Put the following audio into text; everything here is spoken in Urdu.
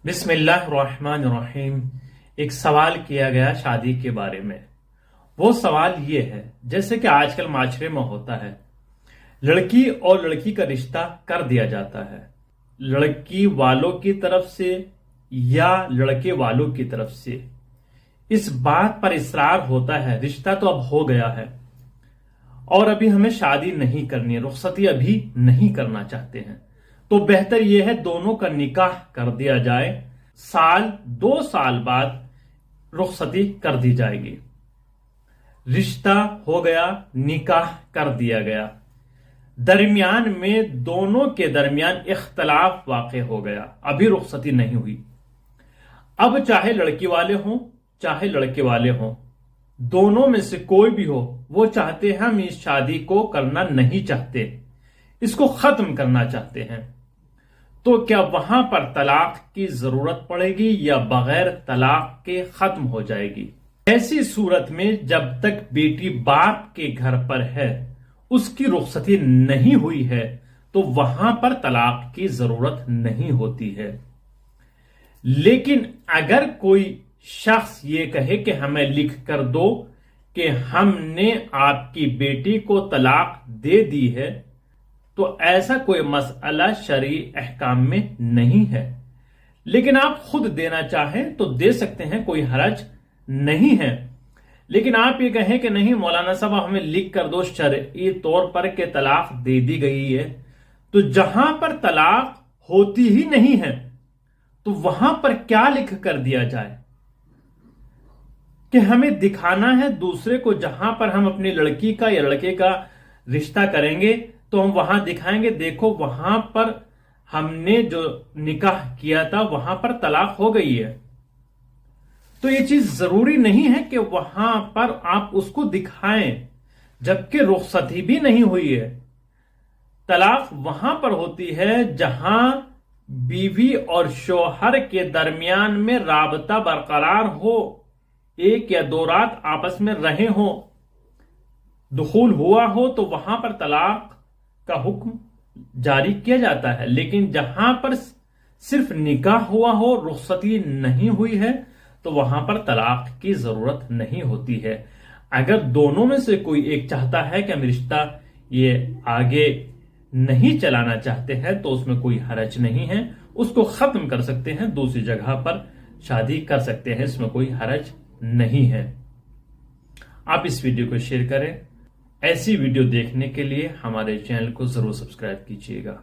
بسم اللہ الرحمن الرحیم۔ ایک سوال کیا گیا شادی کے بارے میں۔ وہ سوال یہ ہے، جیسے کہ آج کل معاشرے میں ہوتا ہے، لڑکی اور لڑکی کا رشتہ کر دیا جاتا ہے، لڑکی والوں کی طرف سے یا لڑکے والوں کی طرف سے۔ اس بات پر اصرار ہوتا ہے رشتہ تو اب ہو گیا ہے اور ابھی ہمیں شادی نہیں کرنی ہے، رخصتی ابھی نہیں کرنا چاہتے ہیں، تو بہتر یہ ہے دونوں کا نکاح کر دیا جائے، سال 2 سال بعد رخصتی کر دی جائے گی۔ رشتہ ہو گیا، نکاح کر دیا گیا، درمیان میں دونوں کے درمیان اختلاف واقع ہو گیا، ابھی رخصتی نہیں ہوئی۔ اب چاہے لڑکی والے ہوں چاہے لڑکے والے ہوں، دونوں میں سے کوئی بھی ہو، وہ چاہتے ہیں ہم اس شادی کو کرنا نہیں چاہتے، اس کو ختم کرنا چاہتے ہیں، تو کیا وہاں پر طلاق کی ضرورت پڑے گی یا بغیر طلاق کے ختم ہو جائے گی؟ ایسی صورت میں جب تک بیٹی باپ کے گھر پر ہے، اس کی رخصتی نہیں ہوئی ہے، تو وہاں پر طلاق کی ضرورت نہیں ہوتی ہے۔ لیکن اگر کوئی شخص یہ کہے کہ ہمیں لکھ کر دو کہ ہم نے آپ کی بیٹی کو طلاق دے دی ہے، تو ایسا کوئی مسئلہ شرعی احکام میں نہیں ہے، لیکن آپ خود دینا چاہیں تو دے سکتے ہیں، کوئی حرج نہیں ہے۔ لیکن آپ یہ کہیں کہ نہیں مولانا صاحب ہمیں لکھ کر دو شرعی طور پر کہ طلاق دے دی گئی ہے، تو جہاں پر طلاق ہوتی ہی نہیں ہے تو وہاں پر کیا لکھ کر دیا جائے؟ کہ ہمیں دکھانا ہے دوسرے کو، جہاں پر ہم اپنی لڑکی کا یا لڑکے کا رشتہ کریں گے تو ہم وہاں دکھائیں گے دیکھو وہاں پر ہم نے جو نکاح کیا تھا وہاں پر طلاق ہو گئی ہے۔ تو یہ چیز ضروری نہیں ہے کہ وہاں پر آپ اس کو دکھائیں، جبکہ رخصتی بھی نہیں ہوئی ہے۔ طلاق وہاں پر ہوتی ہے جہاں بیوی اور شوہر کے درمیان میں رابطہ برقرار ہو، 1 یا 2 رات آپس میں رہے ہوں، دخول ہوا ہو، تو وہاں پر طلاق کا حکم جاری کیا جاتا ہے۔ لیکن جہاں پر صرف نکاح ہوا ہو، رخصتی نہیں ہوئی ہے، تو وہاں پر طلاق کی ضرورت نہیں ہوتی ہے۔ اگر دونوں میں سے کوئی ایک چاہتا ہے کہ ہم رشتہ یہ آگے نہیں چلانا چاہتے ہیں، تو اس میں کوئی حرج نہیں ہے، اس کو ختم کر سکتے ہیں، دوسری جگہ پر شادی کر سکتے ہیں، اس میں کوئی حرج نہیں ہے۔ آپ اس ویڈیو کو شیئر کریں۔ ایسی ویڈیو دیکھنے کے لیے ہمارے چینل کو ضرور سبسکرائب کیجیے گا۔